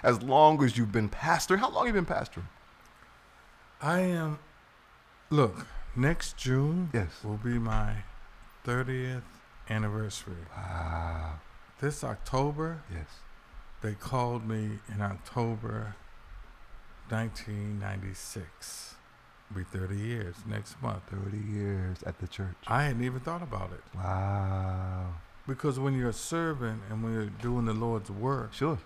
as long as you've been pastoring. How long have you been pastoring? Look, next June Yes. will be my 30th anniversary. Wow. This October, Yes. they called me in October 1996. It'll be 30 years next month. 30 years at the church. I hadn't even thought about it. Wow. Because when you're serving and when you're doing the Lord's work, Sure.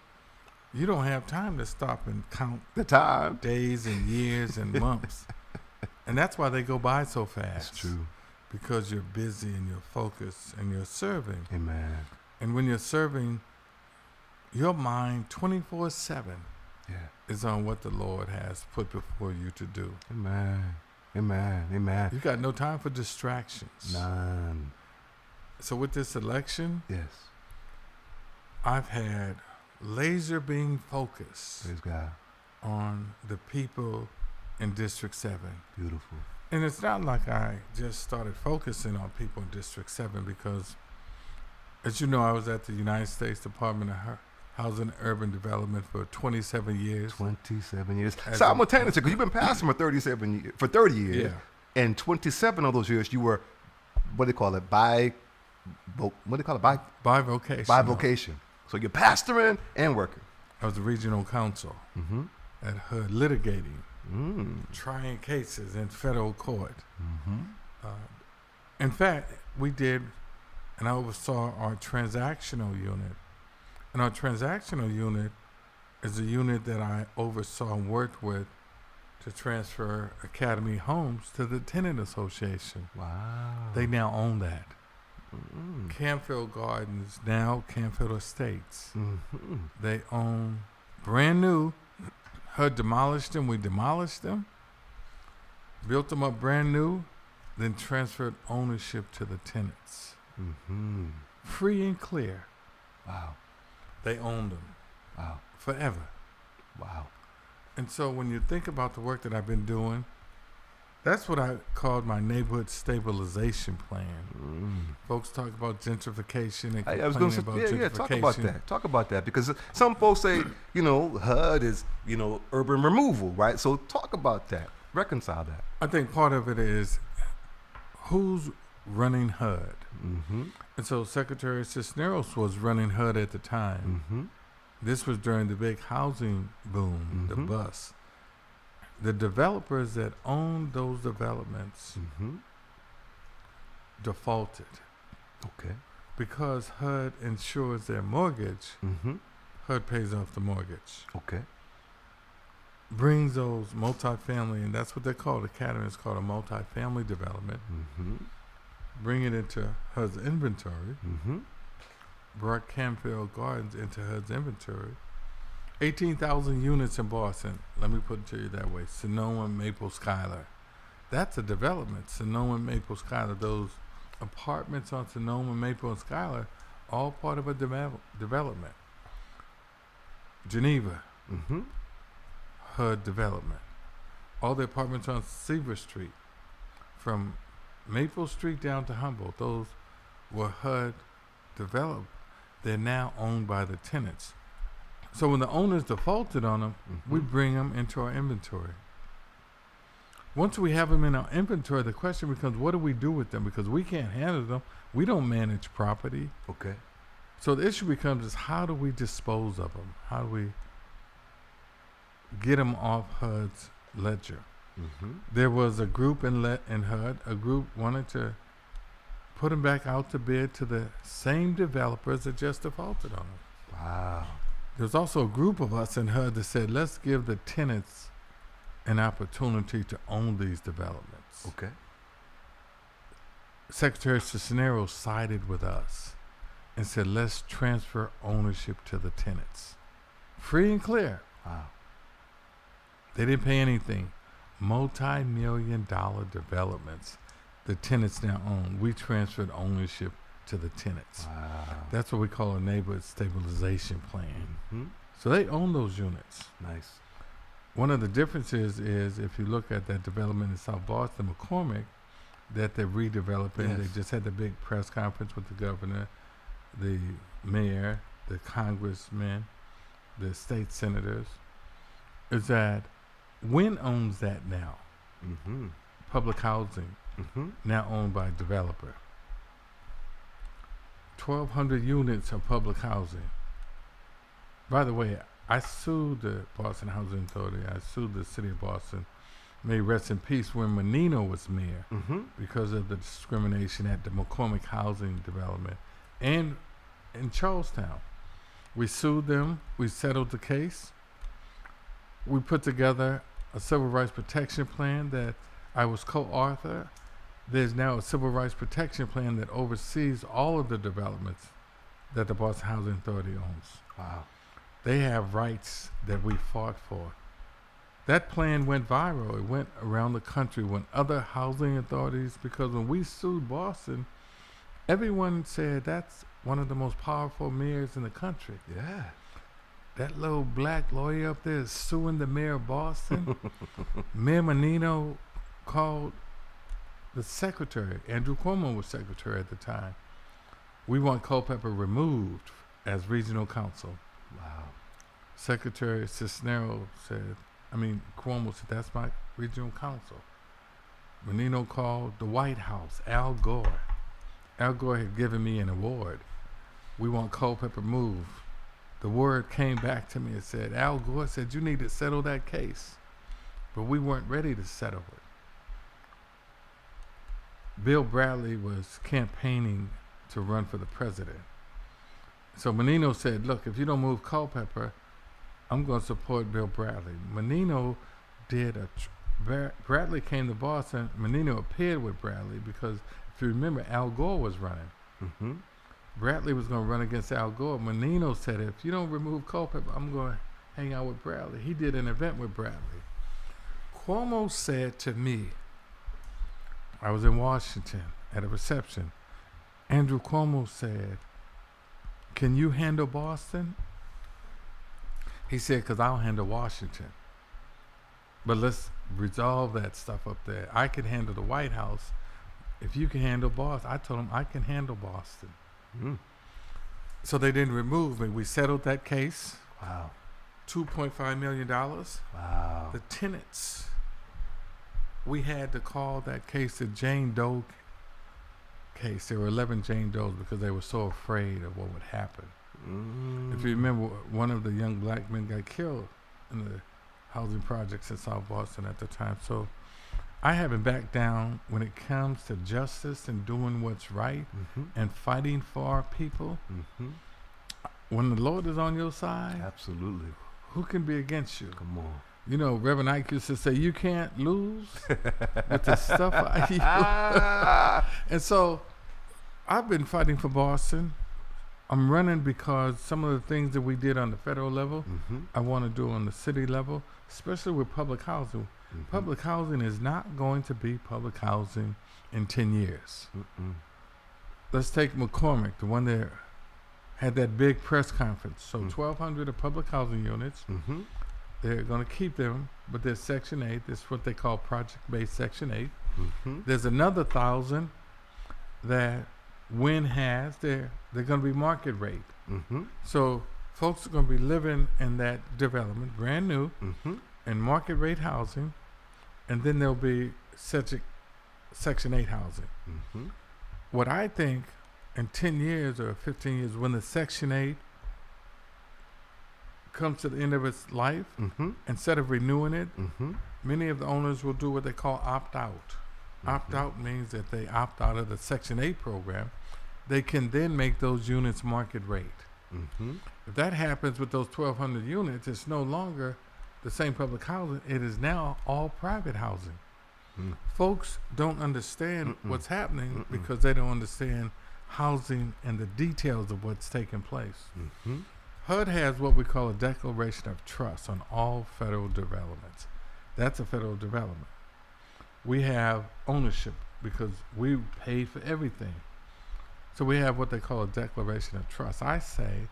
you don't have time to stop and count The time. days and years and months. And that's why they go by so fast. That's true. Because you're busy and you're focused and you're serving. Amen. And when you're serving, your mind 24/7 Yeah. is on what the Lord has put before you to do. Amen. Amen. Amen. You got no time for distractions. None. So with this election, Yes. I've had laser beam focus Praise God. on the people in District 7. Beautiful. And it's not like I just started focusing on people in District 7 because, as you know, I was at the United States Department of Housing and Urban Development for 27 years. 27 years. As Simultaneously, because you've been pastoring for 30 years. Yeah. And 27 of those years, you were, what do they call it? Bivocational. Bivocation. So you're pastoring and working. I was the regional counsel Mm-hmm. at HUD litigating, Mm. trying cases in federal court. Mm-hmm. In fact, we did, and I oversaw our transactional unit. And our transactional unit is a unit that I oversaw and worked with to transfer Academy Homes to the Tenant Association. Wow. They now own that. Mm-hmm. Canfield Gardens, now Canfield Estates. Mm-hmm. They own brand new. HUD demolished them. We demolished them. Built them up brand new. Then transferred ownership to the tenants. Mm-hmm. Free and clear. Wow. They owned them Wow. forever. Wow. And so when you think about the work that I've been doing, that's what I called my neighborhood stabilization plan. Mm. Folks talk about gentrification and I was going complaining to say, about talk gentrification. about that. Talk about that because some folks say, HUD is, urban removal, right? So talk about that. Reconcile that. I think part of it is who's running HUD. Mm-hmm. And so Secretary Cisneros was running HUD at the time. Mm-hmm. This was during the big housing boom, the Mhm. bust. The developers that owned those developments Mm-hmm. defaulted Okay. because HUD insures their mortgage. Mm-hmm. HUD pays off the mortgage, Okay. brings those multifamily, and that's what they call it. Academy is called a multifamily development. Mm-hmm. Bring it into HUD's inventory. Mm-hmm. Brought Canfield Gardens into HUD's inventory. 18,000 units in Boston. Let me put it to you that way. Sonoma, Maple, Schuyler. That's a development. Sonoma, Maple, Schuyler. Those apartments on Sonoma, Maple, and Schuyler, all part of a development. Geneva, Mm-hmm. HUD development. All the apartments on Seaver Street, from Maple Street down to Humboldt, those were HUD developed. They're now owned by the tenants. So when the owners defaulted on them, we bring them into our inventory. Once we have them in our inventory, the question becomes, what do we do with them? Because we can't handle them. We don't manage property. Okay. So the issue becomes is how do we dispose of them? How do we get them off HUD's ledger? Mm-hmm. There was a group in HUD, a group wanted to put them back out to bid to the same developers that just defaulted on them. Wow. There's also a group of us in HUD that said, let's give the tenants an opportunity to own these developments. Okay. Secretary Cisneros sided with us and said, let's transfer ownership to the tenants. Free and clear. Wow. They didn't pay anything. Multi-million-dollar developments the tenants now own. We transferred ownership to the tenants. Wow. That's what we call a neighborhood stabilization plan. Mm-hmm. So they own those units. Nice. One of the differences is if you look at that development in South Boston, McCormick, that they're redeveloping. Yes. They just had the big press conference with the governor, the mayor, the congressmen, the state senators, is that Wynn owns that now. Mm-hmm. Public housing, Mm-hmm. now owned by a developer. 1,200 units of public housing. By the way, I sued the Boston Housing Authority. I sued the city of Boston. May rest in peace when Menino was mayor Mm-hmm. because of the discrimination at the McCormick Housing Development and in Charlestown. We sued them. We settled the case. We put together a civil rights protection plan that I was co-author. There's now a civil rights protection plan that oversees all of the developments that the Boston Housing Authority owns. Wow. They have rights that we fought for. That plan went viral. It went around the country when other housing authorities, because when we sued Boston, everyone said that's one of the most powerful mayors in the country. Yeah. That little black lawyer up there is suing the mayor of Boston. Mayor Menino called the secretary. Andrew Cuomo was secretary at the time. We want Culpeper removed as regional counsel. Wow. Secretary Cisneros said, Cuomo said, that's my regional counsel. Menino called the White House, Al Gore. Al Gore had given me an award. We want Culpeper moved. The word came back to me and said, Al Gore said, you need to settle that case. But we weren't ready to settle it. Bill Bradley was campaigning to run for the president. So Menino said, look, if you don't move Culpeper, I'm going to support Bill Bradley. Menino did Bradley came to Boston. Menino appeared with Bradley because, if you remember, Al Gore was running. Mm-hmm. Bradley was going to run against Al Gore. Menino said, if you don't remove Culpeper, I'm going to hang out with Bradley. He did an event with Bradley. Cuomo said to me, I was in Washington at a reception. Andrew Cuomo said, can you handle Boston? He said, because I'll handle Washington. But let's resolve that stuff up there. I can handle the White House. If you can handle Boston, I told him I can handle Boston. Mm. So they didn't remove me. We settled that case. Wow. $2.5 million. Wow. The tenants, we had to call that case the Jane Doe case. There were 11 Jane Does because they were so afraid of what would happen. If you remember, one of the young black men got killed in the housing projects in South Boston at the time. So I haven't backed down when it comes to justice and doing what's right Mm-hmm. and fighting for our people. Mm-hmm. When the Lord is on your side, Absolutely. who can be against you? Come on. You know, Reverend Ike used to say, you can't lose with the stuff I use. And so I've been fighting for Boston. I'm running because some of the things that we did on the federal level, Mm-hmm. I want to do on the city level, especially with public housing. Mm-hmm. Public housing is not going to be public housing in 10 years. Mm-mm. Let's take McCormick, the one that had that big press conference. So 1,200 of public housing units. Mm-hmm. They're going to keep them, but there's Section 8. This is what they call project-based Section 8. Mm-hmm. There's another 1,000 that Wynn has. They're going to be market rate. Mm-hmm. So folks are going to be living in that development, brand new, Mm-hmm. in market rate housing, and then there'll be Section 8 housing. Mm-hmm. What I think in 10 years or 15 years, when the Section 8 comes to the end of its life, Mm-hmm. instead of renewing it, Mm-hmm. many of the owners will do what they call opt-out. Opt-out means that they opt out of the Section 8 program. They can then make those units market rate. Mm-hmm. If that happens with those 1,200 units, it's no longer the same public housing. It is now all private housing. Mm. Folks don't understand Mm-mm. what's happening Mm-mm. because they don't understand housing and the details of what's taking place. Mm-hmm. HUD has what we call a declaration of trust on all federal developments. That's a federal development. We have ownership because we paid for everything. So we have what they call a declaration of trust. I say,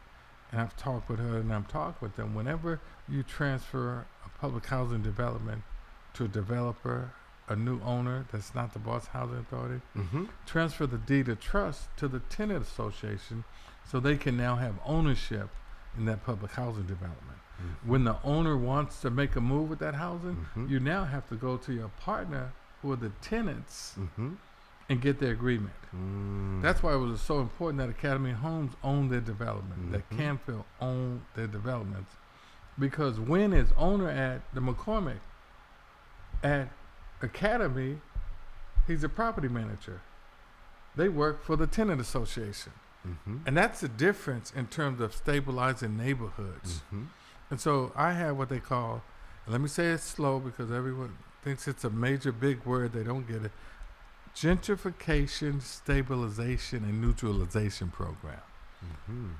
and I've talked with HUD and I'm talking with them, whenever you transfer a public housing development to a developer, a new owner that's not the Boston Housing Authority, Mm-hmm. transfer the deed of trust to the tenant association so they can now have ownership in that public housing development. When the owner wants to make a move with that housing, Mhm. you now have to go to your partner who are the tenants Mhm. and get their agreement. Mm. That's why it was so important that Academy Homes own their development, that Mhm. Canfield own their developments. Because Wynn is owner at the McCormick. At Academy, he's a property manager. They work for the tenant association. Mhm. And that's the difference in terms of stabilizing neighborhoods. Mhm. And so I have what they call, and let me say it slow because everyone thinks it's a major big word, they don't get it. Gentrification, stabilization, and neutralization program. Mhm.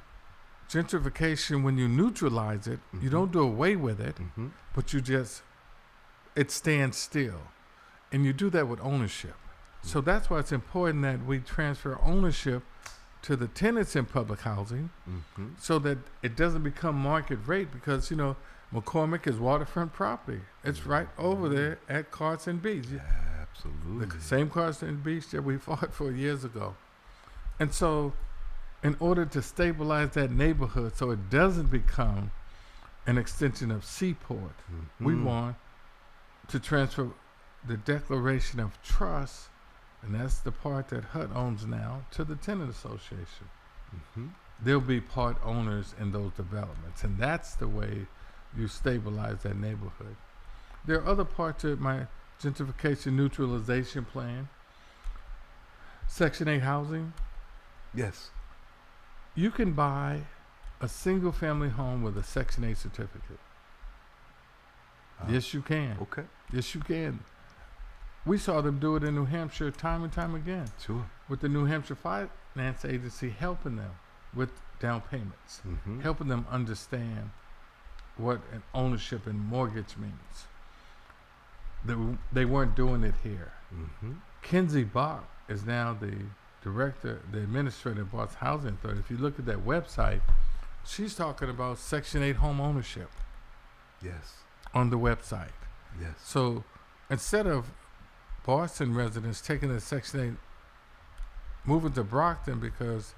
Gentrification, when you neutralize it, you Mhm. don't do away with it, Mhm. but it stands still. And you do that with ownership. So that's why it's important that we transfer ownership to the tenants in public housing Mhm. so that it doesn't become market rate because, McCormick is waterfront property. It's right over there at Carson Beach. Absolutely. The same Carson Beach that we fought for years ago. And so in order to stabilize that neighborhood so it doesn't become an extension of Seaport, we Mhm. want to transfer the declaration of trust, and that's the part that HUD owns now, to the tenant association. Mhm. They'll be part owners in those developments, and that's the way you stabilize that neighborhood. There are other parts of my gentrification neutralization plan. Section 8 housing. Yes. You can buy a single family home with a Section 8 certificate. Yes, you can. Okay. Yes, you can. We saw them do it in New Hampshire time and time again Sure. with the New Hampshire Finance Agency helping them with down payments, Mhm. helping them understand what an ownership and mortgage means. They weren't doing it here. Mhm. Kenzie Bach is now the administrator of Boston Housing Authority. If you look at that website, she's talking about Section 8 home ownership Yes. on the website. Yes. So instead of Boston residents taking the Section 8, moving to Brockton because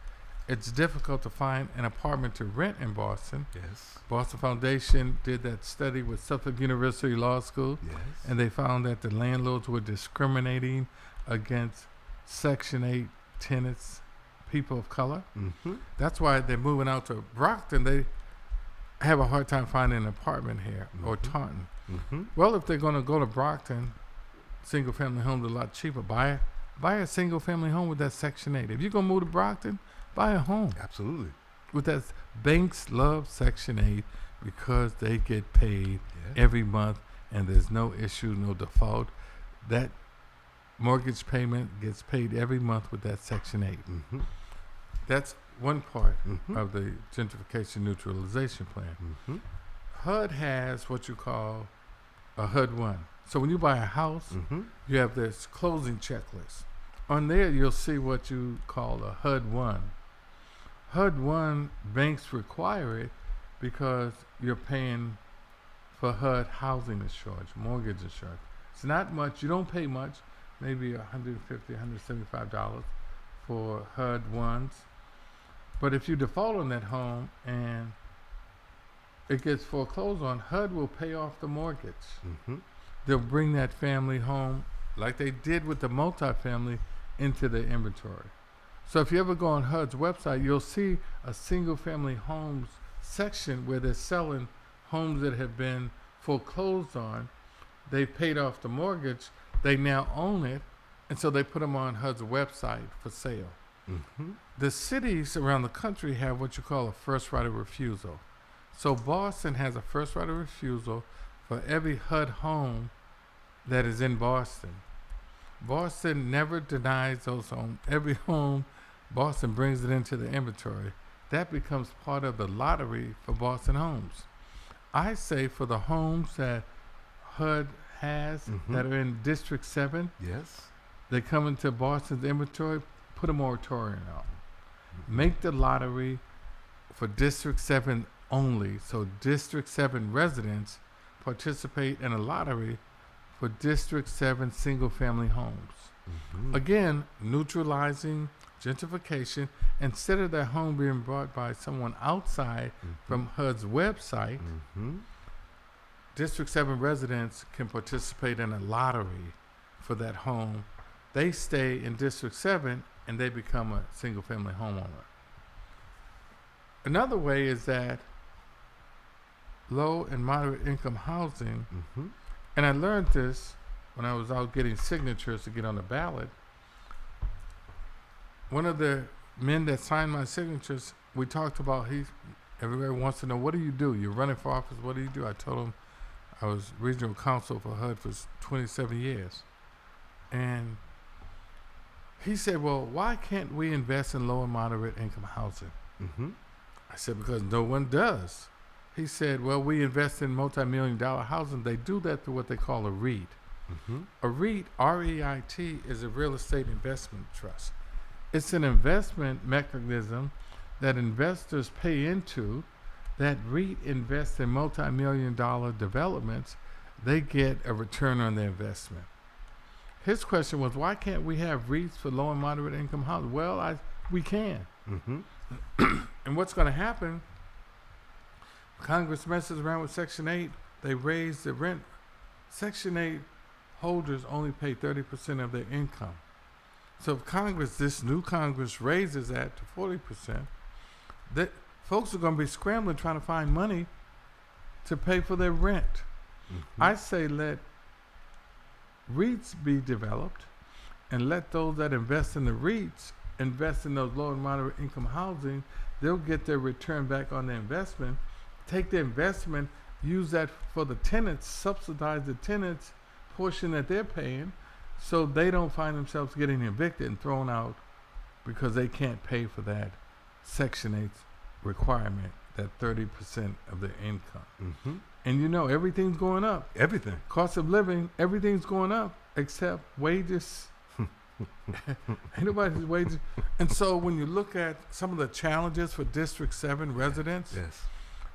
it's difficult to find an apartment to rent in Boston. Yes. Boston Foundation did that study with Suffolk University Law School, Yes. and they found that the landlords were discriminating against Section 8 tenants, people of color. Mhm. That's why they're moving out to Brockton. They have a hard time finding an apartment here or Mhm. Taunton. Mhm. Well, if they're going to go to Brockton, single family homes are a lot cheaper. Buy a single family home with that Section 8. If you're going to move to Brockton, buy a home Absolutely. with that. Banks love Section 8 because they get paid Yeah. every month and there's no issue, no default. That mortgage payment gets paid every month with that Section 8. Mhm. That's one part Mhm. of the gentrification neutralization plan. Mhm. HUD has what you call a HUD 1. So when you buy a house, Mhm. you have this closing checklist. On there, you'll see what you call a HUD 1. HUD 1, banks require it because you're paying for HUD housing insurance, mortgage insurance. It's not much. You don't pay much, maybe $150, $175 for HUD 1s. But if you default on that home and it gets foreclosed on, HUD will pay off the mortgage. Mhm. They'll bring that family home, like they did with the multifamily, into their inventory. So if you ever go on HUD's website, you'll see a single family homes section where they're selling homes that have been foreclosed on. They've paid off the mortgage, they now own it, and so they put them on HUD's website for sale. Mhm. The cities around the country have what you call a first right of refusal. So Boston has a first right of refusal for every HUD home that is in Boston. Boston never denies those homes. Every home, Boston brings it into the inventory. That becomes part of the lottery for Boston homes. I say for the homes that HUD has that are in District 7, Yes. they come into Boston's inventory, put a moratorium on them. Make the lottery for District 7 only, so District 7 residents participate in a lottery for District 7 single-family homes. Mhm. Again, neutralizing gentrification, instead of their home being bought by someone outside from HUD's website, District 7 residents can participate in a lottery for that home. They stay in District 7 and they become a single-family homeowner. Another way is that low and moderate income housing, and I learned this when I was out getting signatures to get on the ballot. One of the men that signed my signatures, we talked about, everybody wants to know, what do you do? You're running for office, what do you do? I told him I was regional counsel for HUD for 27 years. And he said, well, why can't we invest in low and moderate income housing? I said, because no one does. He said, well, we invest in multi-million-dollar housing. They do that through what they call a REIT. A REIT, R-E-I-T, is a real estate investment trust. It's an investment mechanism that investors pay into. That REIT invests in multi-million-dollar developments. They get a return on their investment. His question was, why can't we have REITs for low and moderate income housing? Well, we can. And what's going to happen, Congress messes around with Section 8, they raise the rent. Section 8 holders only pay 30% of their income. So if this new Congress raises that to 40%, that folks are going to be scrambling trying to find money to pay for their rent. I say let REITs be developed and let those that invest in the REITs invest in those low and moderate income housing. They'll get their return back on their investment, take the investment, use that for the tenants, subsidize the tenants' portion that they're paying, so they don't find themselves getting evicted and thrown out because they can't pay for that Section 8 requirement, that 30% of their income. And you know, everything's going up. Everything. Cost of living, everything's going up except wages. Ain't nobody's wages. And so when you look at some of the challenges for District 7 residents,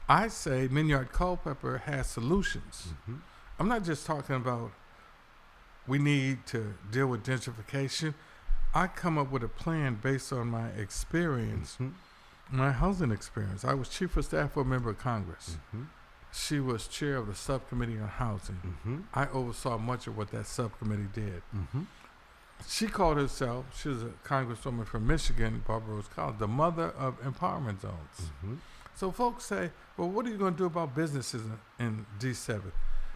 I say Minyard Culpeper has solutions. I'm not just talking about we need to deal with gentrification. I come up with a plan based on my experience, my housing experience. I was chief of staff for a member of Congress. She was chair of the subcommittee on housing. I oversaw much of what that subcommittee did. She called herself, she was a congresswoman from Michigan, Barbara Rose Collins, the mother of empowerment zones. So folks say, well, what are you going to do about businesses in D7?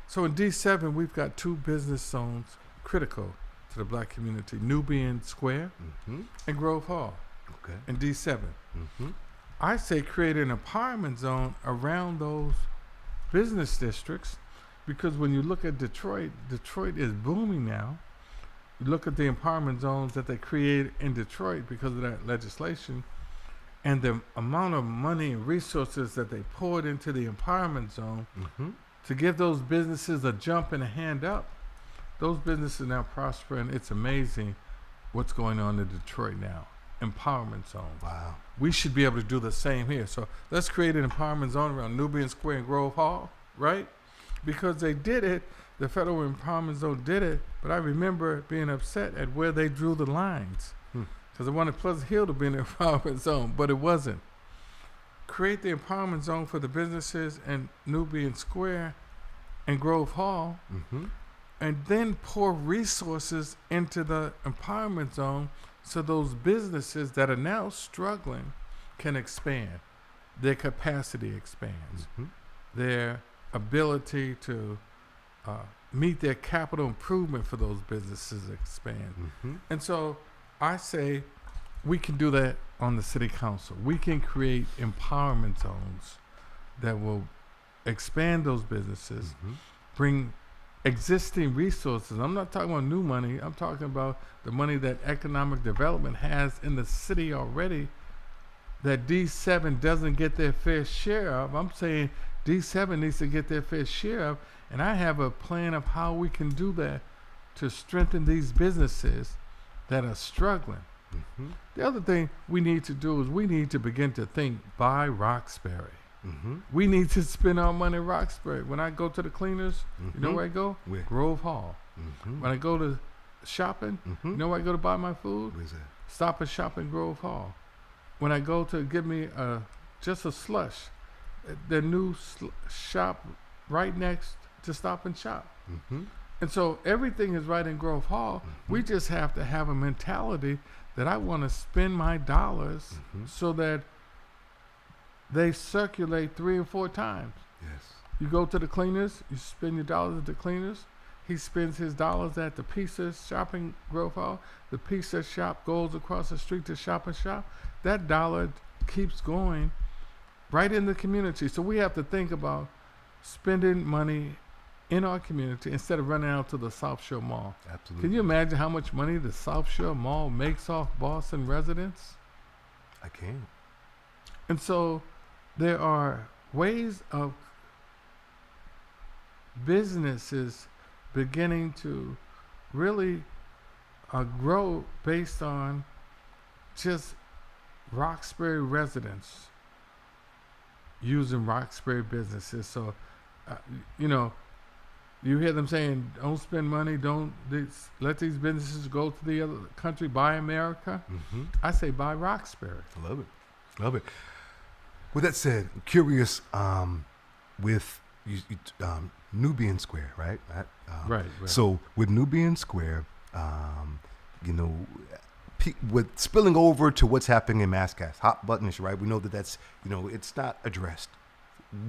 So in D7, we've got 2 business zones critical to the black community, Nubian Square and Grove Hall in D7. I say create an empowerment zone around those business districts, because when you look at Detroit, Detroit is booming now. You look at the empowerment zones that they created in Detroit because of that legislation, and the amount of money and resources that they poured into the empowerment zone to give those businesses a jump and a hand up. Those businesses now prosper, and it's amazing what's going on in Detroit now. Empowerment zones. Wow. We should be able to do the same here. So let's create an empowerment zone around Nubian Square and Grove Hall, right? Because they did it, the federal empowerment zone did it, but I remember being upset at where they drew the lines. Because I wanted Pleasant Hill to be in the empowerment zone, but it wasn't. Create the empowerment zone for the businesses in Nubian Square and Grove Hall, and then pour resources into the empowerment zone so those businesses that are now struggling can expand. Their capacity expands. Their ability to meet their capital improvement for those businesses expand. And so I say we can do that on the city council. We can create empowerment zones that will expand those businesses, bring existing resources. I'm not talking about new money. I'm talking about the money that economic development has in the city already that D7 doesn't get their fair share of. I'm saying D7 needs to get their fair share of, and I have a plan of how we can do that to strengthen these businesses that are struggling. The other thing we need to do is we need to begin to think by Roxbury. We need to spend our money in Roxbury. When I go to the cleaners, you know where I go? Where? Grove Hall. When I go to shopping, you know where I go to buy my food? Where's that? Stop and Shop in Grove Hall. When I go to get me just a slush, the new shop right next to Stop and Shop. Mm-hmm. And so everything is right in Grove Hall. Mm-hmm. We just have to have a mentality that I want to spend my dollars Mm-hmm. so that they circulate 3 or 4 times. Yes. You go to the cleaners, you spend your dollars at the cleaners. He spends his dollars at the pizza shop in Grove Hall. The pizza shop goes across the street to Shop and Shop. That dollar keeps going right in the community. So we have to think about spending money in our community instead of running out to the South Shore Mall. Absolutely. Can you imagine how much money the South Shore Mall makes off Boston residents? I can. And so there are ways of businesses beginning to really grow based on just Roxbury residents using Roxbury businesses. So, you hear them saying, don't spend money, let these businesses go to the other country, buy America. Mm-hmm. I say buy Roxbury. Love it. Love it. With that said, I'm curious with Nubian Square, right? Right. So with Nubian Square, with spilling over to what's happening in Mascas, hot buttonish, right? We know that's, it's not addressed.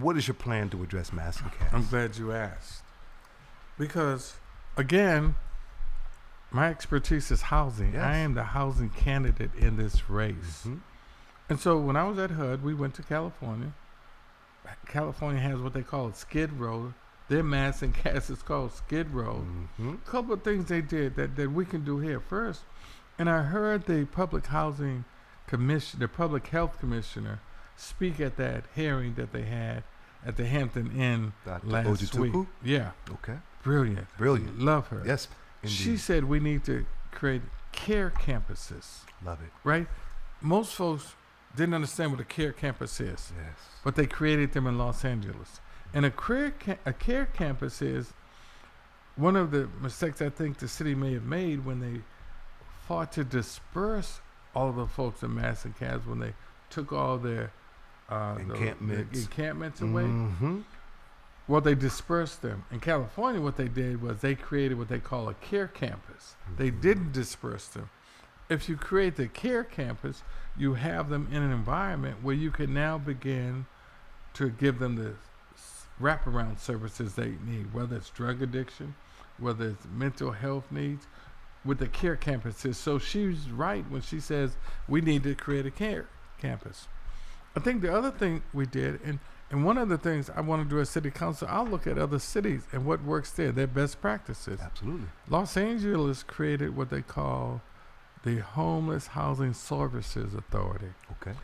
What is your plan to address Mascas? I'm glad you asked. Because, again, my expertise is housing. Yes. I am the housing candidate in this race. Mm-hmm. And so when I was at HUD, we went to California. California has what they call Skid Row. Their mass and cast is called Skid Row. Mm-hmm. A couple of things they did that we can do here first. And I heard the public housing commission, the public health commissioner, speak at that hearing that they had at the Hampton Inn Dr. last week. Ojituku? Yeah, Okay. brilliant. Love her. Yes, indeed. She said we need to create care campuses, Love it. right? Most folks didn't understand what a care campus is, Yes. but they created them in Los Angeles. And a care campus is one of the mistakes I think the city may have made when they fought to disperse all of the folks in Mass and Cabs when they took all their encampments away. Mm-hmm. Well, they dispersed them. In California, what they did was they created what they call a care campus. They didn't disperse them. If you create the care campus, you have them in an environment where you can now begin to give them the wraparound services they need, whether it's drug addiction, whether it's mental health needs, with the care campuses. So she's right when she says we need to create a care campus. I think the other thing we did, and one of the things I want to do as city council, I'll look at other cities and what works there, their best practices. Absolutely. Los Angeles created what they call the Homeless Housing Services Authority. Okay.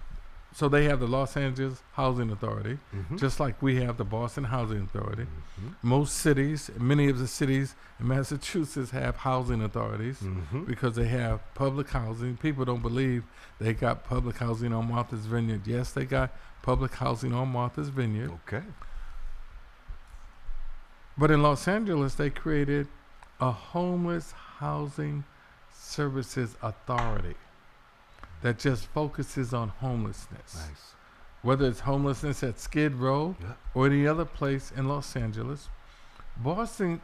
So they have the Los Angeles Housing Authority, Mm-hmm. just like we have the Boston Housing Authority. Mm-hmm. Most cities, many of the cities in Massachusetts have housing authorities Mm-hmm. because they have public housing. People don't believe they got public housing on Martha's Vineyard. Yes, they got public housing on Martha's Vineyard. Okay. But in Los Angeles, they created a Homeless Housing Services Authority that just focuses on homelessness. Nice. Whether it's homelessness at Skid Row Yeah. or any other place in Los Angeles, Boston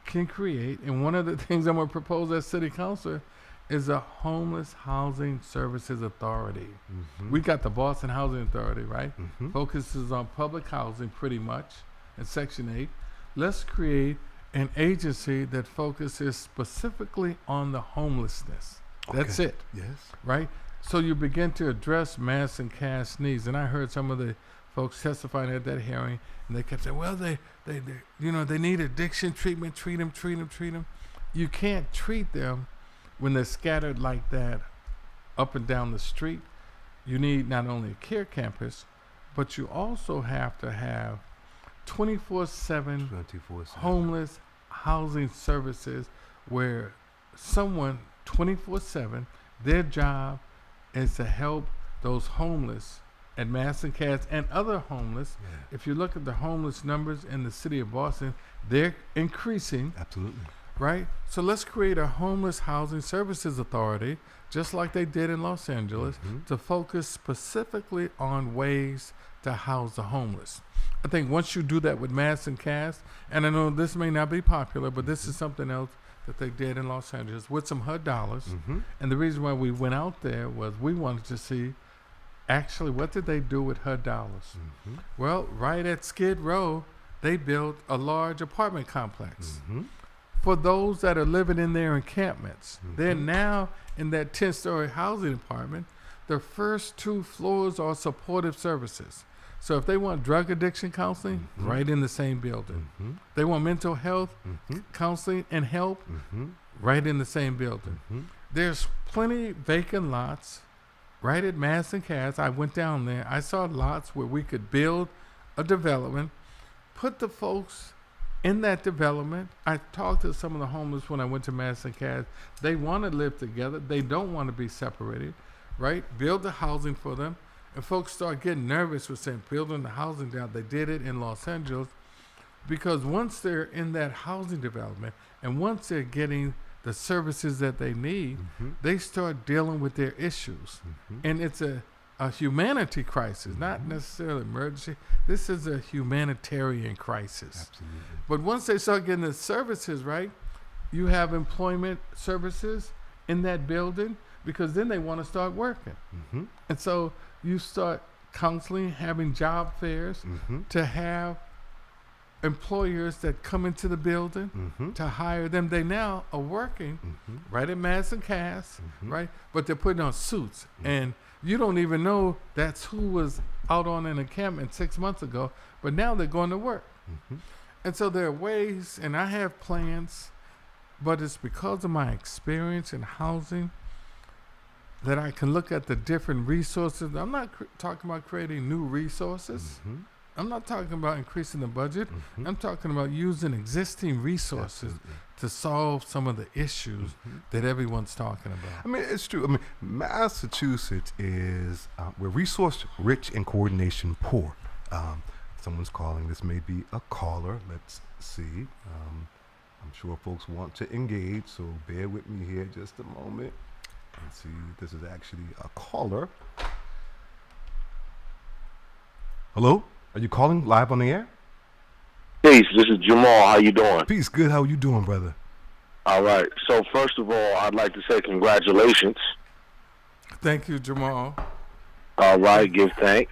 can create, and one of the things I'm going to propose as city councilor is a Homeless Housing Services Authority. Mm-hmm. We got the Boston Housing Authority, right? Mm-hmm. Focuses on public housing pretty much in Section 8. Let's create an agency that focuses specifically on the homelessness. That's Okay. it, Yes. right? So you begin to address mass and cash needs. And I heard some of the folks testifying at that hearing, and they kept saying, well, they need addiction treatment, treat them. You can't treat them when they're scattered like that up and down the street. You need not only a care campus, but you also have to have 24/7 24/7. homeless housing services where someone 24/7, their job is to help those homeless at Mass and Cats and other homeless. Yeah. If you look at the homeless numbers in the city of Boston, they're increasing. Absolutely. right? So let's create a homeless housing services authority, just like they did in Los Angeles, to focus specifically on ways to house the homeless. I think once you do that with Madison Cast, and I know this may not be popular, but this is something else that they did in Los Angeles with some HUD dollars. And the reason why we went out there was we wanted to see actually what did they do with HUD dollars. Well, right at Skid Row, they built a large apartment complex for those that are living in their encampments. They're now in that 10-story housing apartment. The first 2 floors are supportive services. So if they want drug addiction counseling, right in the same building. They want mental health counseling and help, right in the same building. There's plenty vacant lots right at Madison Cast. I went down there. I saw lots where we could build a development, put the folks in that development. I talked to some of the homeless when I went to Madison Cast. They want to live together. They don't want to be separated, right? Build the housing for them. And folks start getting nervous with saying building the housing down. They did it in Los Angeles because once they're in that housing development and once they're getting the services that they need, they start dealing with their issues. And it's a humanity crisis, not necessarily emergency. This is a humanitarian crisis. Absolutely. But once they start getting the services right, you have employment services in that building because then they want to start working. And so you start counseling, having job fairs to have employers that come into the building to hire them. They now are working right at Madison Cast, right? But they're putting on suits. And you don't even know that's who was out on an encampment 6 months ago, but now they're going to work. And so there are ways, and I have plans, but it's because of my experience in housing that I can look at the different resources. I'm not talking about creating new resources. I'm not talking about increasing the budget. I'm talking about using existing resources to solve some of the issues that everyone's talking about. I mean, it's true. I mean, Massachusetts is we're resource rich and coordination poor. Someone's calling. This may be a caller. Let's see. I'm sure folks want to engage, so bear with me here just a moment. Let's see. This is actually a caller. Hello? Are you calling live on the air? Peace, this is Jamal. How you doing? Peace. Good. How you doing, brother? All right. So first of all, I'd like to say congratulations. Thank you, Jamal. All right. Give thanks.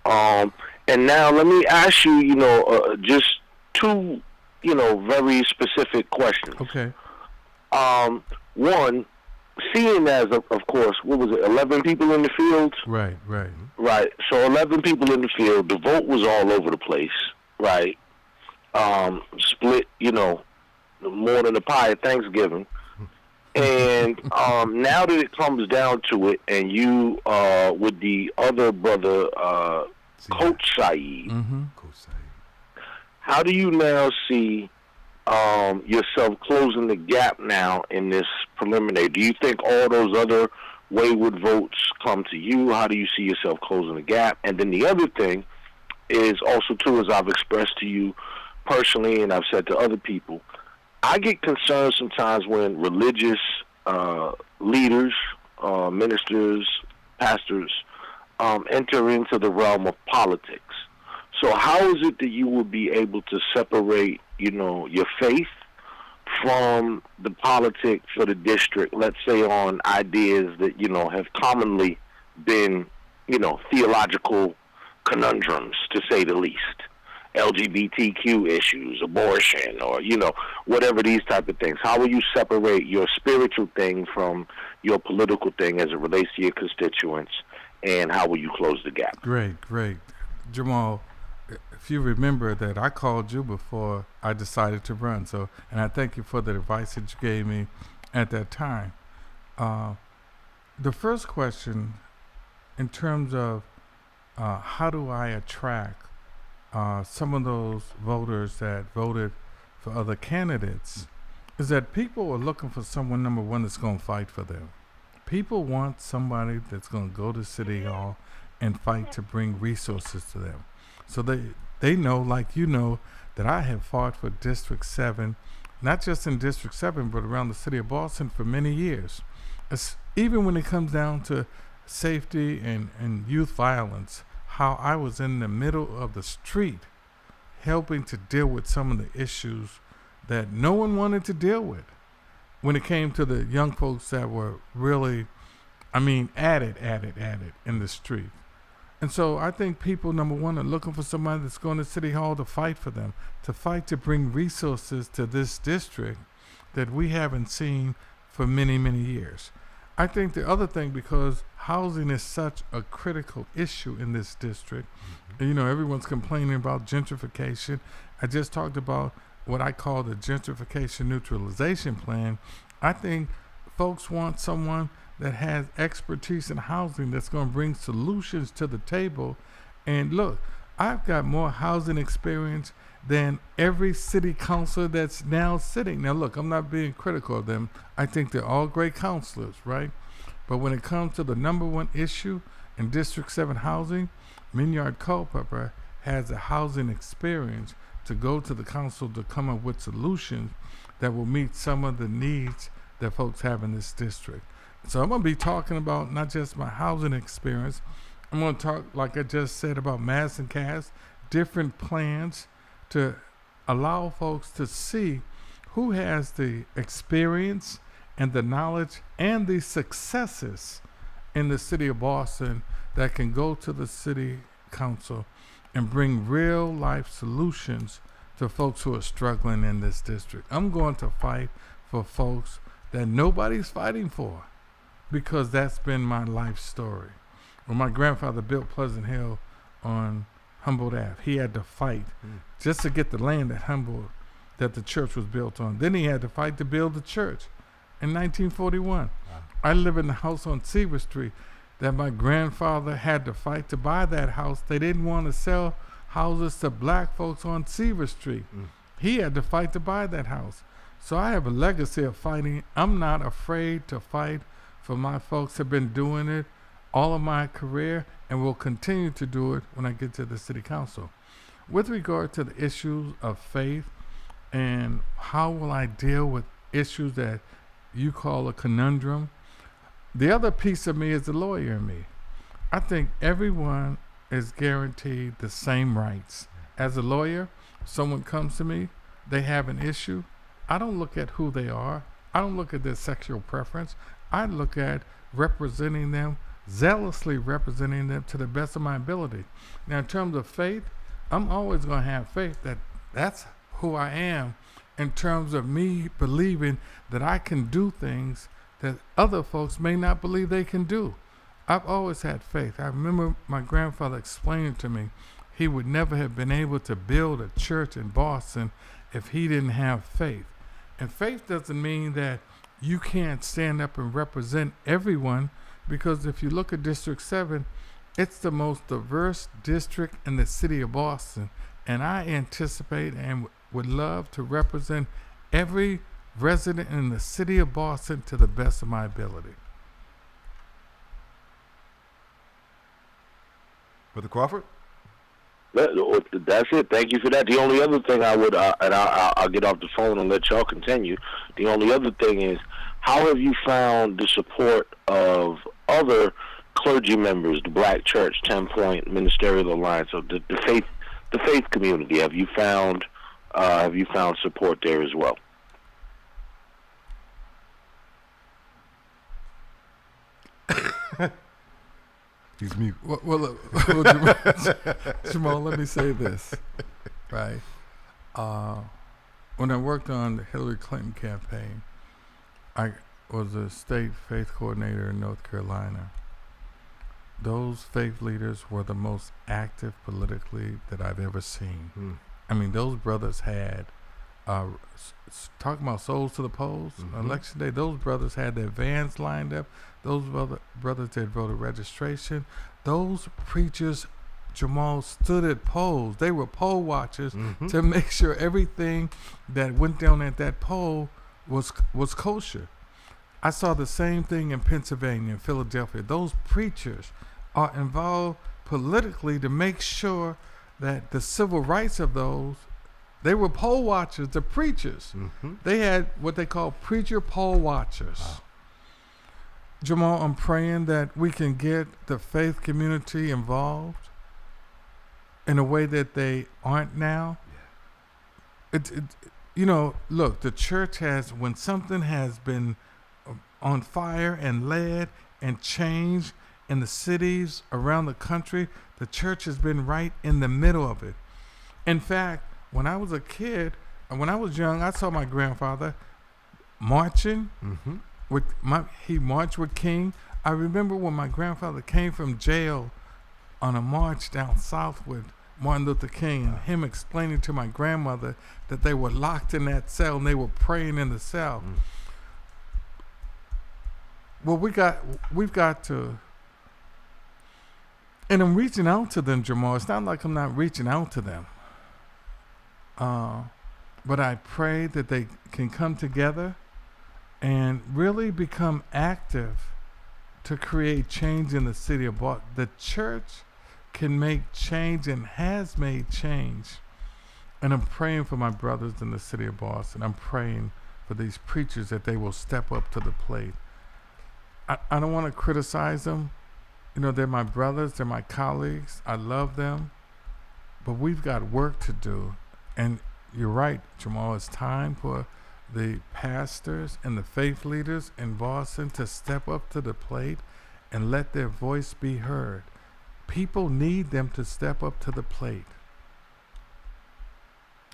And now let me ask you, just 2, very specific questions. Okay. One, seeing as, of course, 11 people in the field? Right. Right. So 11 people in the field. The vote was all over the place, right? Split, more than the pie at Thanksgiving. And now that it comes down to it, and you with the other brother, Coach Saeed, Coach Saeed. how do you now see yourself closing the gap now in this preliminary? Do you think all those other wayward votes come to you? How do you see yourself closing the gap? And then the other thing is also, too, as I've expressed to you personally and I've said to other people, I get concerned sometimes when religious leaders, ministers, pastors enter into the realm of politics. So how is it that you will be able to separate, your faith from the politics for the district, let's say on ideas that, have commonly been, theological conundrums, to say the least? LGBTQ issues, abortion, or, whatever these type of things. How will you separate your spiritual thing from your political thing as it relates to your constituents, and how will you close the gap? Great. Jamal, if you remember that I called you before I decided to run, and I thank you for the advice that you gave me at that time. The first question, in terms of how do I attract some of those voters that voted for other candidates, is that people are looking for someone, number one, that's going to fight for them. People want somebody that's going to go to City Hall and fight to bring resources to them. So they know, like that I have fought for District 7 not just in District 7, but around the city of Boston for many years. Even when it comes down to safety and youth violence, how I was in the middle of the street helping to deal with some of the issues that no one wanted to deal with when it came to the young folks that were really, at it in the street. And so I think people, number one, are looking for somebody that's going to City Hall to fight for them, to fight to bring resources to this district that we haven't seen for many, many years. I think the other thing, because housing is such a critical issue in this district, everyone's complaining about gentrification. I just talked about what I call the gentrification neutralization plan. I think folks want someone that has expertise in housing that's going to bring solutions to the table. And look, I've got more housing experience than every city councilor that's now sitting. Now look, I'm not being critical of them. I think they're all great councilors, right? But when it comes to the number one issue in District 7 housing, Minyard Culpepper has a housing experience to go to the council to come up with solutions that will meet some of the needs that folks have in this district. So I'm going to be talking about not just my housing experience. I'm going to talk, like I just said, about Madison Cass, different plans to allow folks to see who has the experience and the knowledge and the successes in the city of Boston that can go to the city council and bring real life solutions to folks who are struggling in this district. I'm going to fight for folks that nobody's fighting for, because that's been my life story. When my grandfather built Pleasant Hill on Humboldt Ave, he had to fight just to get the land at Humboldt that the church was built on. Then he had to fight to build the church in 1941. Wow. I live in the house on Seaver Street that my grandfather had to fight to buy that house. They didn't want to sell houses to black folks on Seaver Street. He had to fight to buy that house. So I have a legacy of fighting. I'm not afraid to fight for my folks. Have been doing it all of my career and will continue to do it when I get to the city council. With regard to the issues of faith and how will I deal with issues that you call a conundrum, the other piece of me is the lawyer in me. I think everyone is guaranteed the same rights. As a lawyer, someone comes to me, they have an issue. I don't look at who they are. I don't look at their sexual preference. I look at representing them, zealously representing them to the best of my ability. Now, in terms of faith, I'm always going to have faith that that's who I am, in terms of me believing that I can do things that other folks may not believe they can do. I've always had faith. I remember my grandfather explaining to me he would never have been able to build a church in Boston if he didn't have faith. And faith doesn't mean that you can't stand up and represent everyone, because if you look at District 7, it's the most diverse district in the city of Boston. And I anticipate and would love to represent every resident in the city of Boston to the best of my ability. Brother Crawford? That's it. Thank you for that. The only other thing I would, and I'll get off the phone and let y'all continue. The only other thing is, how have you found the support of other clergy members, the Black Church, 10 Point Ministerial Alliance, of the faith community? Have you found support there as well? He's mute. Well, Jamal, let me say this, right? When I worked on the Hillary Clinton campaign, I was a state faith coordinator in North Carolina. Those faith leaders were the most active politically that I've ever seen. I mean, those brothers had, talking about souls to the polls, election day, those brothers had their vans lined up. Those brothers did voter registration. Those preachers, Jamal, stood at polls. They were poll watchers to make sure everything that went down at that poll was kosher. I saw the same thing in Pennsylvania, and Philadelphia. Those preachers are involved politically to make sure that the civil rights of those They were poll watchers, the preachers. Mm-hmm. They had what they call preacher poll watchers. Wow. Jamal, I'm praying that we can get the faith community involved in a way that they aren't now. Look, the church has, when something has been on fire and led and changed in the cities around the country, the church has been right in the middle of it. In fact, when I was a kid, and when I was young, I saw my grandfather marching. Mm-hmm. He marched with King. I remember when my grandfather came from jail on a march down south with Martin Luther King, and him explaining to my grandmother that they were locked in that cell and they were praying in the cell. Well, we've got to, and I'm reaching out to them, Jamal. It's not like I'm not reaching out to them. But I pray that they can come together and really become active to create change in the city of Boston. The church can make change and has made change. And I'm praying for my brothers in the city of Boston. I'm praying for these preachers that they will step up to the plate. I don't want to criticize them. They're my brothers, they're my colleagues. I love them. But we've got work to do. And you're right, Jamal, it's time for the pastors and the faith leaders in Boston to step up to the plate and let their voice be heard. People need them to step up to the plate.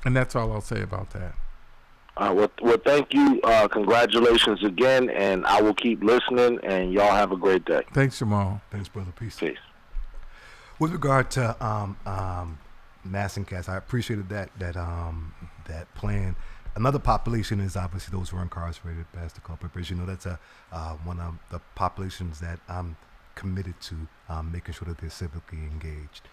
And that's all I'll say about that. Well, thank you. Congratulations again, and I will keep listening, and y'all have a great day. Thanks, Jamal. Thanks, brother. Peace. Peace. With regard to mass and cats, I appreciated that plan. Another population is obviously those who are incarcerated, Pastor Culpepper. That's one of the populations that I'm committed to making sure that they're civically engaged.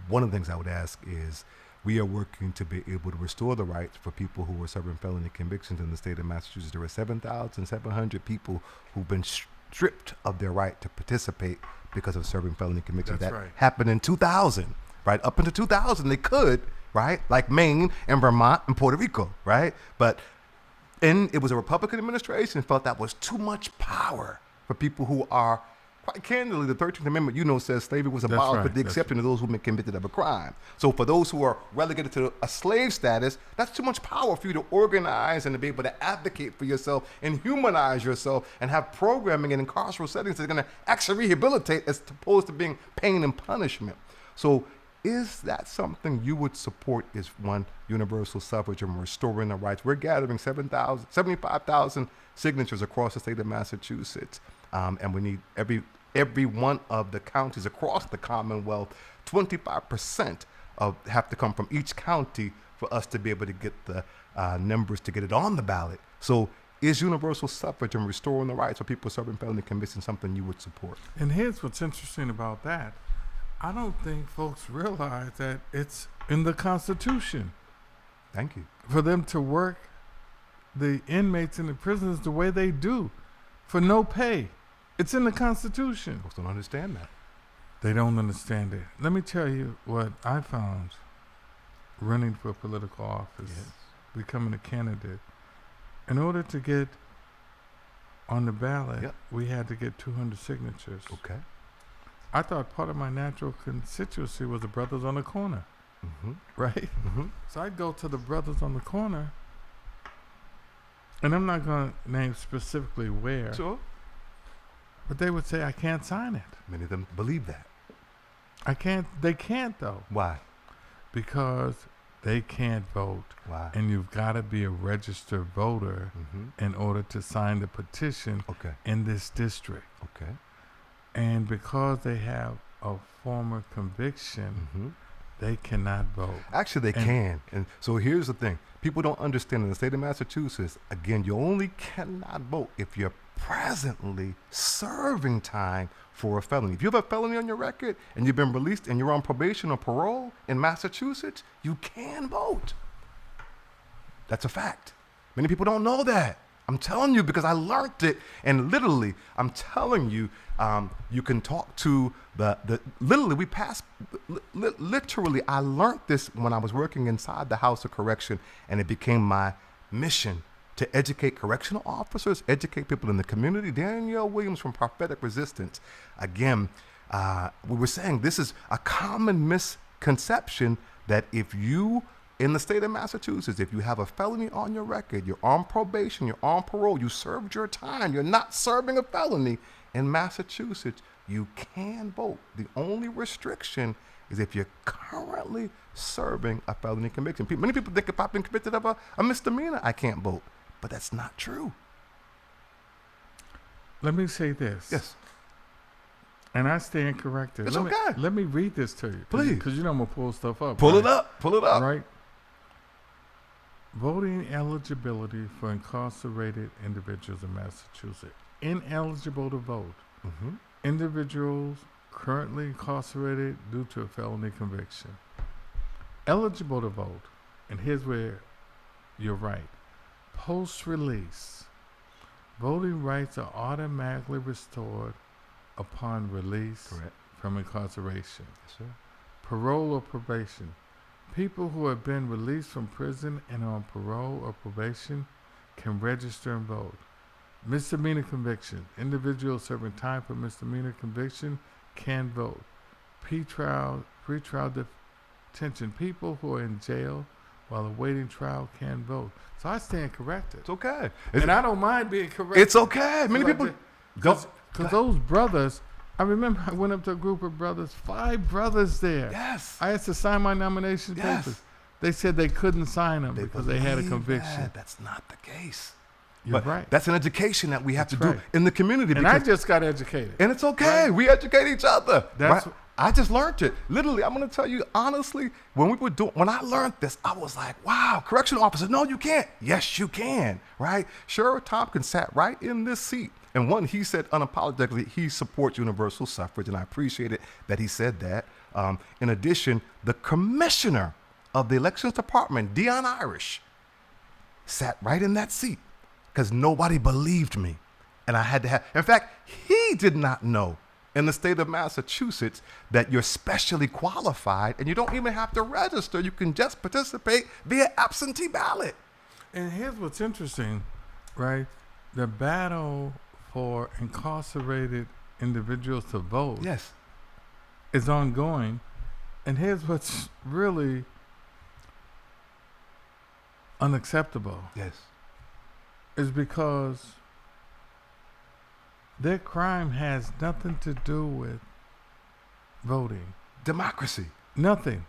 One of the things I would ask is, we are working to be able to restore the rights for people who were serving felony convictions in the state of Massachusetts. There were 7,700 people who've been stripped of their right to participate because of serving felony convictions. That's that right. happened in 2000, right? Up until 2000, they could, right? Like Maine and Vermont and Puerto Rico, right? But it was a Republican administration felt that was too much power for people who are, quite candidly, the 13th Amendment, says slavery was abolished with the exception of those who've been convicted of a crime. So for those who are relegated to a slave status, that's too much power for you to organize and to be able to advocate for yourself and humanize yourself and have programming in carceral settings that are going to actually rehabilitate as opposed to being pain and punishment. So is that something you would support, is one, universal suffrage and restoring the rights? We're gathering 75,000 signatures across the state of Massachusetts. And we need every one of the counties across the Commonwealth, 25% have to come from each county for us to be able to get the numbers to get it on the ballot. So is universal suffrage and restoring the rights of people serving felony convictions something you would support? And here's what's interesting about that. I don't think folks realize that it's in the Constitution. Thank you. For them to work the inmates in the prisons the way they do for no pay. It's in the Constitution. Folks don't understand that. They don't understand it. Let me tell you what I found running for political office, becoming a candidate. In order to get on the ballot, we had to get 200 signatures. Okay. I thought part of my natural constituency was the brothers on the corner, right? Mm-hmm. So I'd go to the brothers on the corner, and I'm not going to name specifically where. Sure. But they would say, I can't sign it. Many of them believe that. They can't though. Why? Because they can't vote. Why? And you've got to be a registered voter in order to sign the petition in this district. Okay. And because they have a former conviction, they cannot vote. Actually, they can. And so here's the thing. People don't understand in the state of Massachusetts, again, you only cannot vote if you're presently serving time for a felony. If you have a felony on your record and you've been released and you're on probation or parole in Massachusetts, you can vote. That's a fact. Many people don't know that. I'm telling you because I learned it, and literally, I'm telling you, you can talk to the literally we passed. Literally, I learned this when I was working inside the House of Correction, and it became my mission to educate correctional officers, educate people in the community. Danielle Williams from Prophetic Resistance. Again, we were saying this is a common misconception that if you in the state of Massachusetts, if you have a felony on your record, you're on probation, you're on parole, you served your time, you're not serving a felony, in Massachusetts, you can vote. The only restriction is if you're currently serving a felony conviction. Many people think if I've been convicted of a misdemeanor, I can't vote. But that's not true. Let me say this. Yes. And I stand corrected. It's okay. Let me read this to you. Please. Because you know I'm going to pull stuff up. Pull right? it up. Pull it up. Right? Voting eligibility for incarcerated individuals in Massachusetts. Ineligible to vote. Mm-hmm. Individuals currently incarcerated due to a felony conviction. Eligible to vote. And here's where you're right. Post-release, voting rights are automatically restored upon release from incarceration. Yes, sir. Parole or probation. People who have been released from prison and on parole or probation can register and vote. Misdemeanor conviction. Individuals serving time for misdemeanor conviction can vote. Pretrial detention. People who are in jail while awaiting trial can vote. So I stand corrected. It's okay. And I don't mind being corrected. It's okay. Many people don't. Because those brothers, I remember I went up to a group of brothers, 5 brothers there. Yes. I asked to sign my nomination papers. They said they couldn't sign them because they had a conviction. That's not the case. You're but right. That's an education that we have That's to right. do in the community. And I just got educated. And it's okay. Right. We educate each other. That's right? I just learned it. Literally, I'm going to tell you honestly, when I learned this, I was like, wow, correctional officer, no, you can't. Yes, you can, right? Sheriff Tompkins sat right in this seat. And one, he said unapologetically, he supports universal suffrage, and I appreciate it that he said that. In addition, the commissioner of the elections department, Dion Irish, sat right in that seat because nobody believed me. And I had to have, in fact, he did not know in the state of Massachusetts that you're specially qualified and you don't even have to register. You can just participate via absentee ballot. And here's what's interesting, right? The battle for incarcerated individuals to vote is ongoing. And here's what's really unacceptable. Yes. Is because their crime has nothing to do with voting. Democracy. Nothing.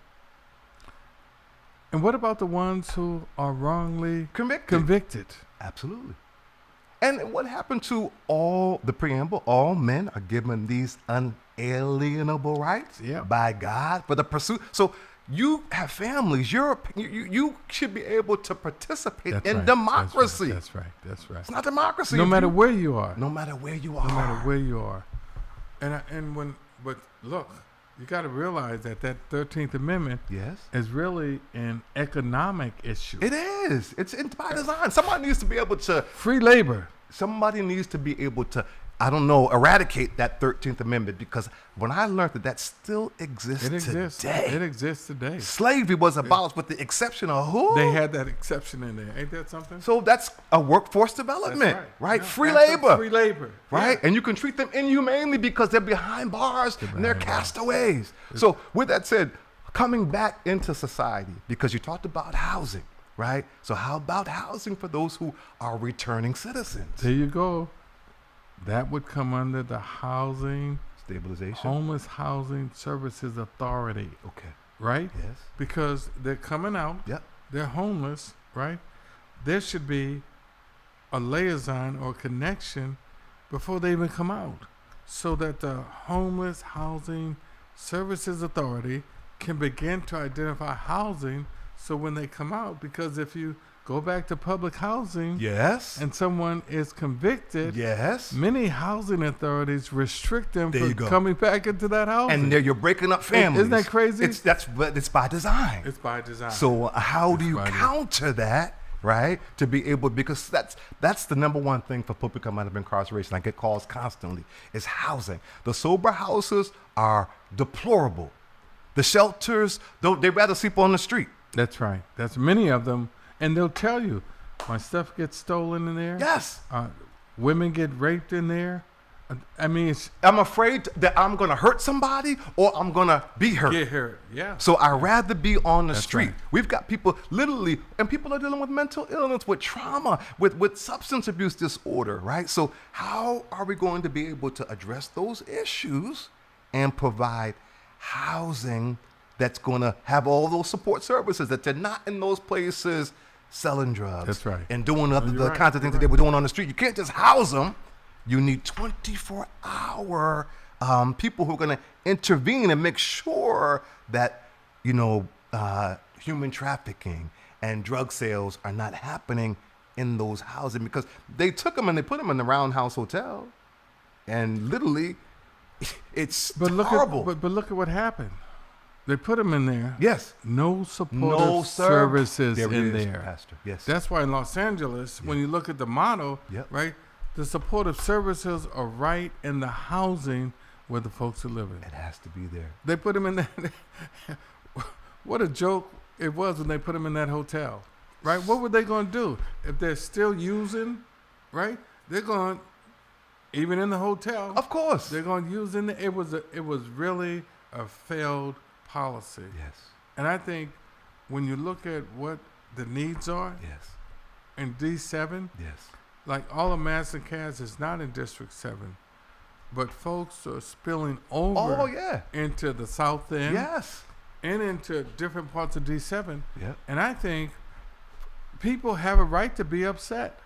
And what about the ones who are wrongly convicted? Absolutely. And what happened to all the preamble? All men are given these unalienable rights by God for the pursuit. So you have families. You should be able to participate in democracy. That's right. It's not democracy. No matter where you are. No matter where you are. But look, you got to realize that 13th Amendment yes, is really an economic issue. It is. It's by design. Somebody needs to be able to... Free labor. Somebody needs to be able to, I don't know, eradicate that 13th Amendment, because when I learned that still exists today. It exists today. Slavery was abolished with the exception of who? They had that exception in there. Ain't that something? So that's a workforce development, that's right? Yeah, free labor. Free labor. Right? Yeah. And you can treat them inhumanely because they're behind bars and they're castaways. So with that said, coming back into society, because you talked about housing, right? So how about housing for those who are returning citizens? There you go. That would come under the Housing Stabilization, Homeless Housing Services Authority. Okay. Right? Yes. Because they're coming out. Yep. They're homeless, right? There should be a liaison or connection before they even come out, so that the Homeless Housing Services Authority can begin to identify housing. So when they come out, because if you go back to public housing, yes, and someone is convicted, yes, many housing authorities restrict them from coming back into that housing. And there you're breaking up families. Isn't that crazy? It's by design. It's by design. So how do you counter that, right? To be able, because that's the number one thing for people coming out of incarceration. I get calls constantly, is housing. The sober houses are deplorable. The shelters, they'd rather sleep on the street. That's right. That's many of them. And they'll tell you, my stuff gets stolen in there. Yes. Women get raped in there. I mean, I'm afraid that I'm going to hurt somebody or I'm going to be hurt. get hurt. Yeah. So I'd rather be on the That's street. right. We've got people literally, and people are dealing with mental illness, with trauma, with substance abuse disorder, right? So how are we going to be able to address those issues and provide housing that's going to have all those support services, that they're not in those places selling drugs. That's right. And doing the right. kinds of things that they were doing on the street. You can't just house them. You need 24-hour people who are going to intervene and make sure that, human trafficking and drug sales are not happening in those housing, because they took them and they put them in the Roundhouse Hotel, and literally, it's horrible. But look at what happened. They put them in there. Yes. No supportive services in there. Pastor. Yes. That's why in Los Angeles, when you look at the model, Yep. right, the supportive services are right in the housing where the folks are living. It has to be there. They put them in there. What a joke it was when they put them in that hotel, right? What were they going to do if they're still using, right? They're going, even in the hotel, Of course. they're going to use in the, it was really a failed policy. Yes. And I think when you look at what the needs are Yes. in D7, Yes. like all of Madison Cass is not in District 7, but folks are spilling over Oh, yeah. into the South End Yes. and into different parts of D7. Yeah. And I think people have a right to be upset.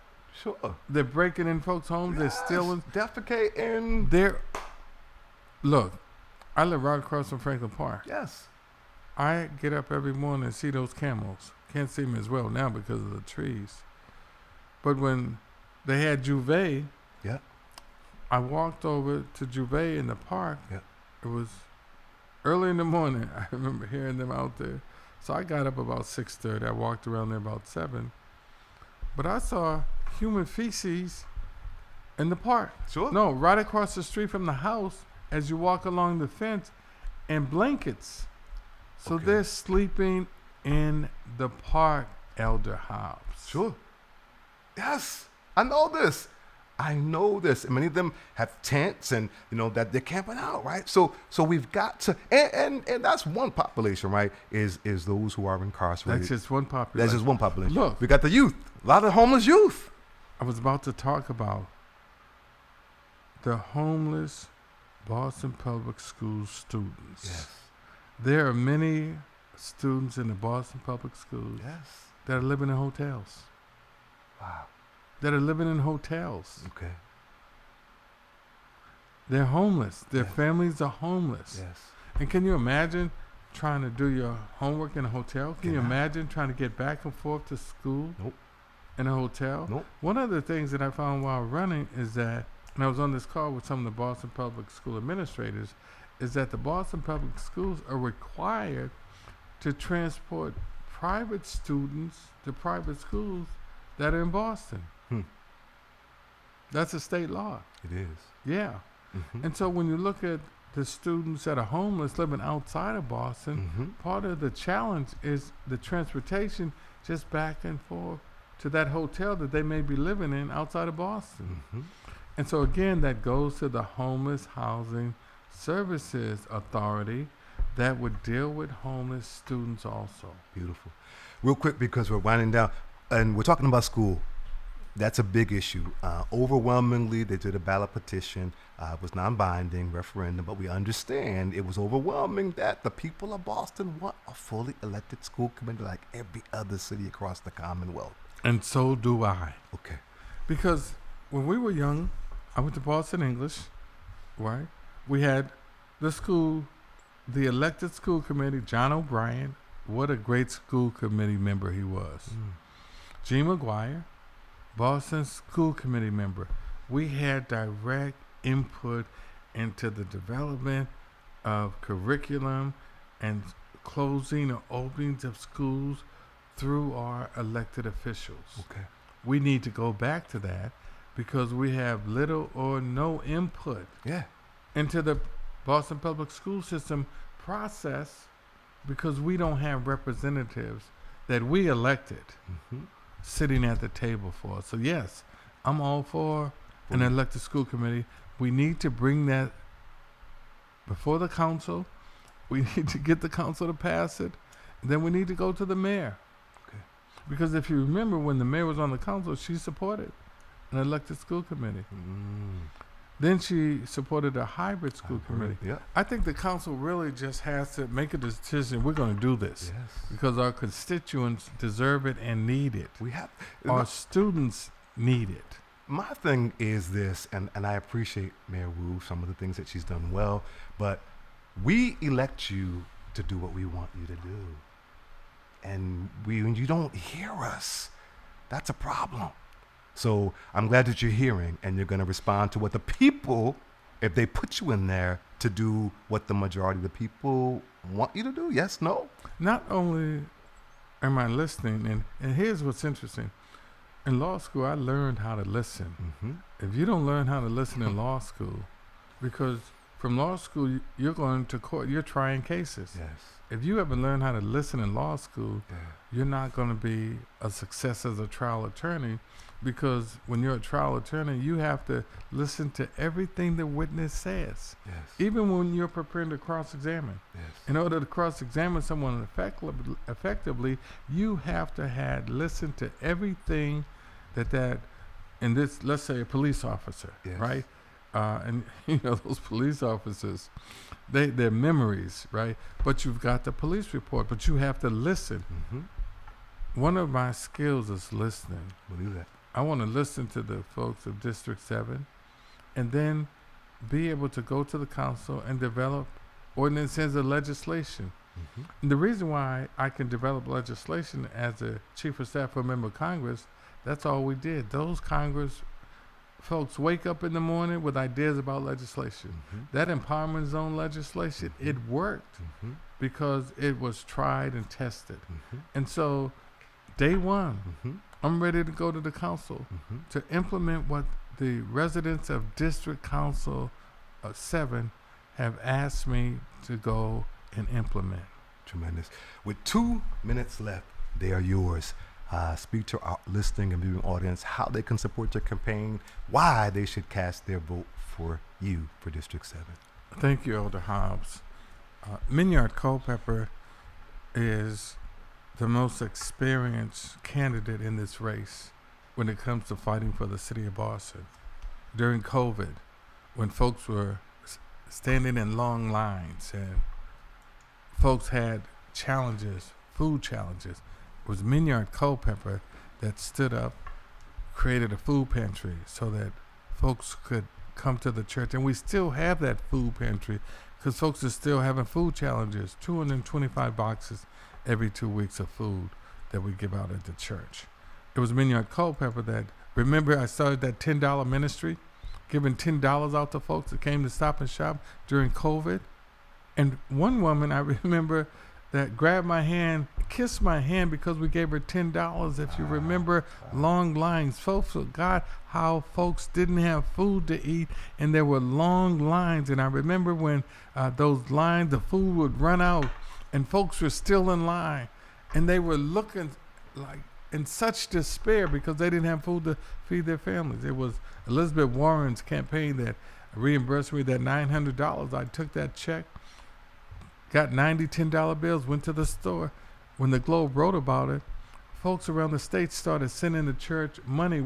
Sure. They're breaking in folks' homes. They're stealing. Defecating. Look, I live right across from Franklin Park. Yes. I get up every morning and see those camels. Can't see them as well now because of the trees. But when they had Juve, Yeah. I walked over to Juve in the park. Yeah. It was early in the morning. I remember hearing them out there. So I got up about 6:30. I walked around there about 7. But I saw human feces in the park. Sure. No, right across the street from the house as you walk along the fence, and blankets. So Okay. they're sleeping in the park, Elder Hobbs. Sure. Yes. I know this. And many of them have tents and, that they're camping out, right? So we've got to, and that's one population, right? Is those who are incarcerated. That's just one population. That's just one population. Look. We got the youth. A lot of homeless youth. I was about to talk about the homeless Boston Public Schools students. Yes. There are many students in the Boston Public Schools Yes. that are living in hotels. Wow. That are living in hotels. Okay. They're homeless. Their Yes. families are homeless. Yes. And can you imagine trying to do your homework in a hotel? Can you Cannot. imagine trying to get back and forth to school Nope. in a hotel? Nope. One of the things that I found while running is that, and I was on this call with some of the Boston Public School administrators, is that the Boston Public Schools are required to transport private students to private schools that are in Boston. That's a state law. It is. Yeah. Mm-hmm. And so when you look at the students that are homeless living outside of Boston, Mm-hmm. part of the challenge is the transportation just back and forth to that hotel that they may be living in outside of Boston. Mm-hmm. And so again, that goes to the Homeless Housing Services Authority that would deal with homeless students also. Beautiful. Real quick, because we're winding down, and we're talking about school. That's a big issue. Overwhelmingly, they did a ballot petition. It was non-binding referendum, but we understand it was overwhelming that the people of Boston want a fully elected school committee like every other city across the Commonwealth. And so do I. Okay. Because when we were young, I went to Boston English, right? We had the school, the elected school committee, John O'Brien. What a great school committee member he was. G. McGuire, Boston school committee member. We had direct input into the development of curriculum and closing or openings of schools through our elected officials. Okay. We need to go back to that because we have little or no input Yeah. into the Boston public school system process because we don't have representatives that we elected Mm-hmm. sitting at the table for us. So yes, I'm all for an elected school committee. We need to bring that before the council. We need to get the council to pass it. Then we need to go to the mayor. Okay. Because if you remember when the mayor was on the council, she supported an elected school committee. Then she supported a hybrid school committee. Yeah. I think the council really just has to make a decision. We're going to do this Yes. because our constituents deserve it and need it. We have. Our students need it. My thing is this, and I appreciate Mayor Wu, some of the things that she's done well, but we elect you to do what we want you to do. And when you don't hear us, that's a problem. So I'm glad that you're hearing and you're going to respond to what the people, if they put you in there to do what the majority of the people want you to do. Yes, no? Not only am I listening, and here's what's interesting. In law school, I learned how to listen. Mm-hmm. If you don't learn how to listen in law school, because from law school, you're going to court, you're trying cases. Yes. If you haven't learned how to listen in law school, Yeah. you're not going to be a success as a trial attorney, because when you're a trial attorney, you have to listen to everything the witness says, Yes. even when you're preparing to cross-examine. Yes. In order to cross-examine someone effectively, you have to listen to everything that in this, let's say a police officer, Yes. right? And those police officers, they're memories, right? But you've got the police report, but you have to listen. Mm-hmm. One of my skills is listening. We'll do that. I want to listen to the folks of District 7 and then be able to go to the council and develop ordinances or legislation. Mm-hmm. And the reason why I can develop legislation as a chief of staff or member of Congress, that's all we did. Those Congress folks wake up in the morning with ideas about legislation. Mm-hmm. That empowerment zone legislation, it worked Mm-hmm. because it was tried and tested. Mm-hmm. And so day one, Mm-hmm. I'm ready to go to the council Mm-hmm. to implement what the residents of District Council 7 have asked me to go and implement. Tremendous. With 2 minutes left, they are yours. Speak to our listening and viewing audience how they can support your campaign, why they should cast their vote for you for District 7. Thank you, Elder Hobbs. Minyard Culpepper is the most experienced candidate in this race when it comes to fighting for the city of Boston. During COVID, when folks were standing in long lines and folks had challenges, food challenges, it was Minyard Culpepper that stood up, created a food pantry so that folks could come to the church. And we still have that food pantry because folks are still having food challenges, 225 boxes every 2 weeks of food that we give out at the church. It was Minyard Culpepper that, remember I started that $10 ministry, giving $10 out to folks that came to Stop and Shop during COVID. And one woman I remember that grabbed my hand, kissed my hand because we gave her $10. If you remember, long lines. Folks forgot how folks didn't have food to eat, and there were long lines. And I remember when those lines, the food would run out, and folks were still in line, and they were looking like in such despair because they didn't have food to feed their families. It was Elizabeth Warren's campaign that reimbursed me that $900. I took that check, got 90 $10 bills, went to the store. When the Globe wrote about it, folks around the state started sending the church money.